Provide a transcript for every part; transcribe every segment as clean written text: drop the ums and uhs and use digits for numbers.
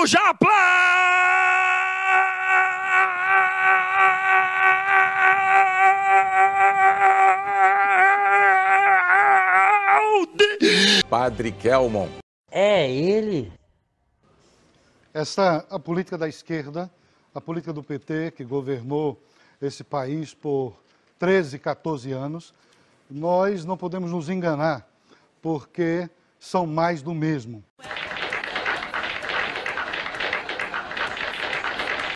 Paulo já aplaude! Padre Kelmon. É ele? A política da esquerda, a política do PT, que governou esse país por 13, 14 anos, nós não podemos nos enganar, porque são mais do mesmo.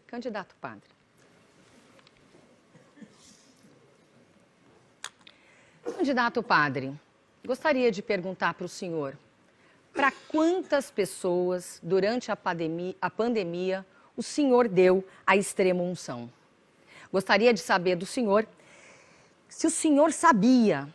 Candidato padre. Candidato padre, gostaria de perguntar para o senhor, para quantas pessoas, durante a pandemia, o senhor deu a extrema unção? Gostaria de saber do senhor se o senhor sabia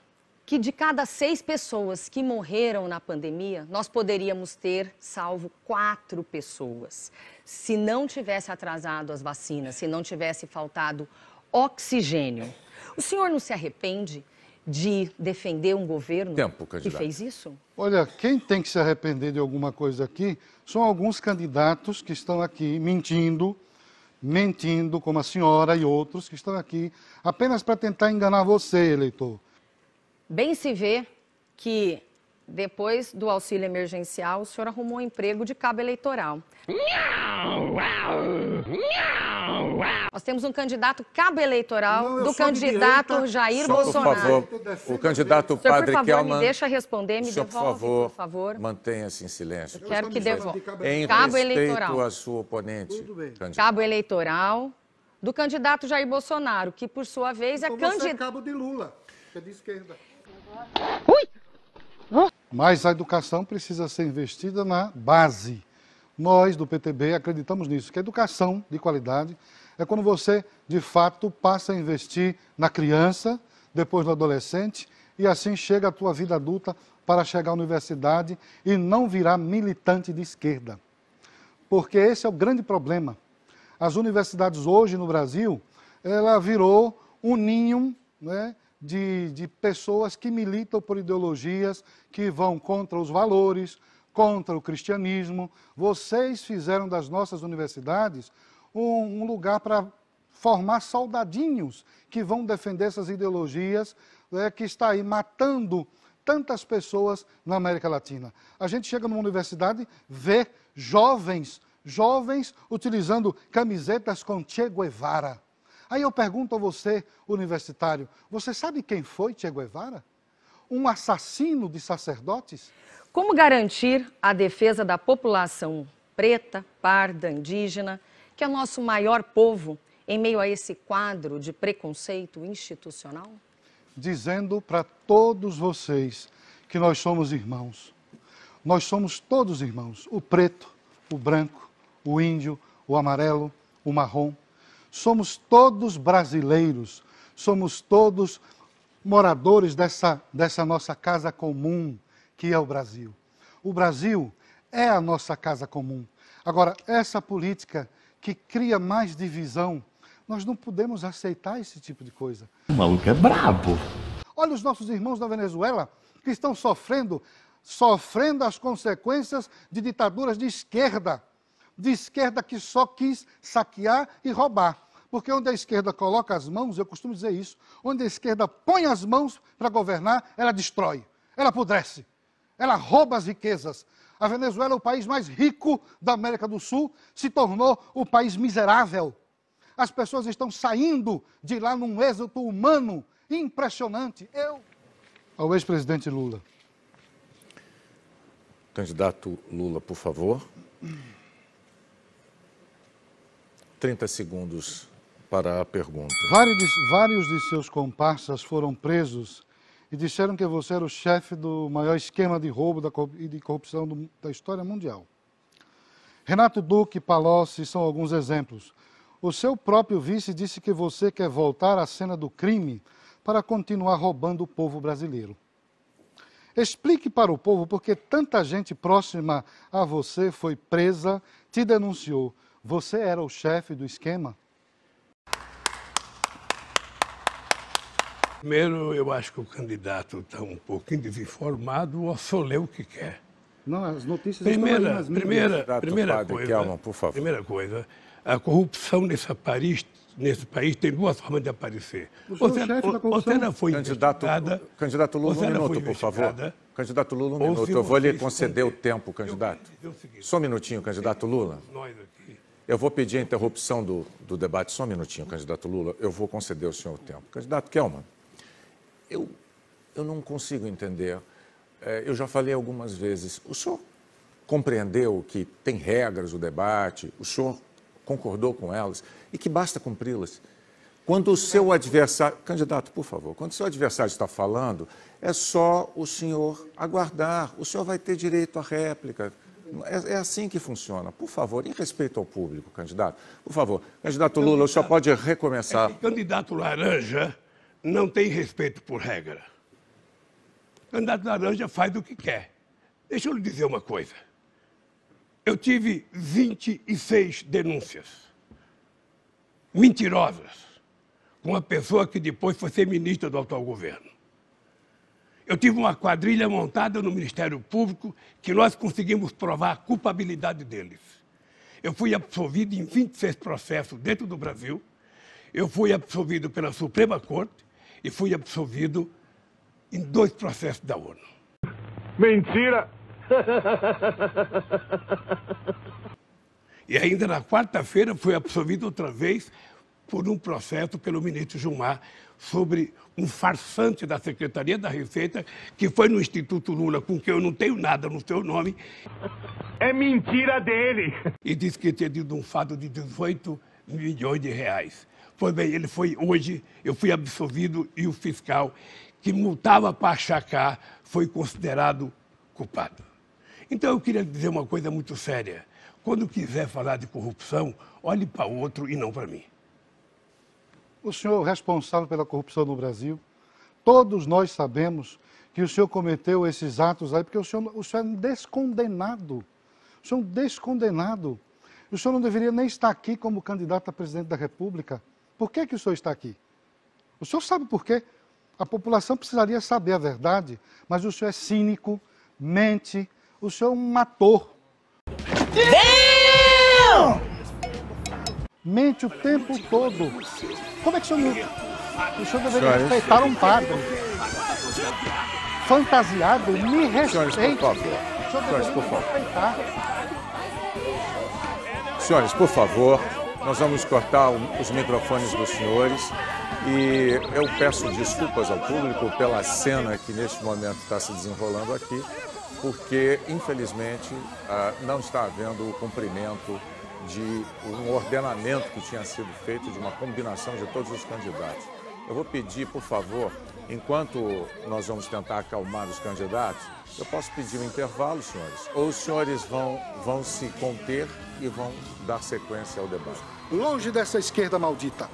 que de cada 6 pessoas que morreram na pandemia, nós poderíamos ter salvo 4 pessoas. Se não tivesse atrasado as vacinas, se não tivesse faltado oxigênio. O senhor não se arrepende de defender um governo que fez isso? Olha, quem tem que se arrepender de alguma coisa aqui são alguns candidatos que estão aqui mentindo, como a senhora e outros que estão aqui apenas para tentar enganar você, eleitor. Bem se vê que depois do auxílio emergencial o senhor arrumou um emprego de cabo eleitoral. Nós temos um candidato cabo eleitoral do candidato Jair Bolsonaro. Por favor, o candidato Padre Kelmon. Por favor, me deixa responder, me devolve, por favor. Mantenha-se em silêncio. Eu quero que devolva. Em Cabo respeito eleitoral. à sua oponente. Cabo eleitoral do candidato Jair Bolsonaro, que por sua vez é candidato. Você é cabo de Lula, que é de esquerda. Mas a educação precisa ser investida na base. Nós, do PTB, acreditamos nisso, que a educação de qualidade é quando você, de fato, passa a investir na criança, depois no adolescente, e assim chega a tua vida adulta para chegar à universidade e não virar militante de esquerda. Porque esse é o grande problema. As universidades hoje no Brasil, ela virou um ninho, né, de pessoas que militam por ideologias que vão contra os valores, contra o cristianismo. Vocês fizeram das nossas universidades um lugar para formar soldadinhos que vão defender essas ideologias, que está aí matando tantas pessoas na América Latina. A gente chega numa universidade, vê jovens utilizando camisetas com Che Guevara. Aí eu pergunto a você, universitário, você sabe quem foi Che Guevara? Um assassino de sacerdotes? Como garantir a defesa da população preta, parda, indígena, que é o nosso maior povo, em meio a esse quadro de preconceito institucional? Dizendo para todos vocês que nós somos irmãos. Nós somos todos irmãos. O preto, o branco, o índio, o amarelo, o marrom. Somos todos brasileiros. Somos todos moradores dessa nossa casa comum, que é o Brasil. O Brasil é a nossa casa comum. Agora, essa política que cria mais divisão, nós não podemos aceitar esse tipo de coisa. O maluco é brabo. Olha os nossos irmãos da Venezuela que estão sofrendo as consequências de ditaduras de esquerda que só quis saquear e roubar. Porque onde a esquerda coloca as mãos, eu costumo dizer isso, onde a esquerda põe as mãos para governar, ela destrói, ela apodrece, ela rouba as riquezas. A Venezuela, o país mais rico da América do Sul, se tornou o país miserável. As pessoas estão saindo de lá num êxodo humano impressionante. Ao ex-presidente Lula. Candidato Lula, por favor. 30 segundos para a pergunta. Vários de seus comparsas foram presos e disseram que você era o chefe do maior esquema de roubo e de corrupção da história mundial. Renato Duque e Palocci são alguns exemplos. O seu próprio vice disse que você quer voltar à cena do crime para continuar roubando o povo brasileiro. Explique para o povo por que tanta gente próxima a você foi presa, te denunciou. Você era o chefe do esquema? Primeiro, eu acho que o candidato está um pouquinho desinformado ou só lê o que quer. Não, as notícias estão aí nas mídias. Padre Kelman, por favor. Primeira coisa, a corrupção nesse país tem duas formas de aparecer. O senhor é chefe da corrupção. Ou se ela foi investigada... Candidato Lula, ou um ela foi minuto, por favor. investigada, Candidato Lula, um ou minuto. se Eu vou lhe você conceder o esconder. tempo, candidato. Eu vou dizer o seguinte, Só um minutinho, candidato Lula. nós aqui... Eu vou pedir a interrupção do debate. Só um minutinho, candidato Lula. Eu vou conceder ao senhor o tempo. Candidato Kelman, eu não consigo entender. Eu já falei algumas vezes. O senhor compreendeu que tem regras o debate, o senhor concordou com elas e que basta cumpri-las. Quando o seu adversário... Candidato, por favor, quando o seu adversário está falando, é só o senhor aguardar. O senhor vai ter direito à réplica. É assim que funciona. Por favor, em respeito ao público, candidato. Por favor, candidato Lula, o senhor pode recomeçar. Candidato laranja não tem respeito por regra. Candidato laranja faz o que quer. Deixa eu lhe dizer uma coisa. Eu tive 26 denúncias mentirosas com uma pessoa que depois foi ser ministra do atual governo. Eu tive uma quadrilha montada no Ministério Público que nós conseguimos provar a culpabilidade deles. Eu fui absolvido em 26 processos dentro do Brasil, eu fui absolvido pela Suprema Corte e fui absolvido em 2 processos da ONU. Mentira! E ainda na quarta-feira fui absolvido outra vez por um processo pelo ministro Gilmar sobre um farsante da Secretaria da Receita que foi no Instituto Lula, com quem eu não tenho nada no seu nome. É mentira dele! E disse que tinha tido um fato de 18 milhões de reais. Pois bem, ele foi hoje, eu fui absolvido e o fiscal que multava para achacar foi considerado culpado. Então eu queria dizer uma coisa muito séria. Quando quiser falar de corrupção, olhe para o outro e não para mim. O senhor responsável pela corrupção no Brasil, todos nós sabemos que o senhor cometeu esses atos aí, porque o senhor é um descondenado. O senhor é um descondenado. O senhor não deveria nem estar aqui como candidato a presidente da República. Por que o senhor está aqui? O senhor sabe por quê? A população precisaria saber a verdade, mas o senhor é cínico, mente, o senhor é um ator. Mente o tempo todo. Como é que o senhor não... O senhor deveria respeitar um padre. Fantasiado, me respeite. Senhores, por favor. O senhor Senhores, deveria por favor. respeitar. Senhores, por favor, nós vamos cortar os microfones dos senhores e eu peço desculpas ao público pela cena que neste momento está se desenrolando aqui, porque, infelizmente, não está havendo o cumprimento de um ordenamento que tinha sido feito de uma combinação de todos os candidatos. Eu vou pedir, por favor, enquanto nós vamos tentar acalmar os candidatos, eu posso pedir um intervalo, senhores? Ou os senhores vão se conter e vão dar sequência ao debate? Longe dessa esquerda maldita.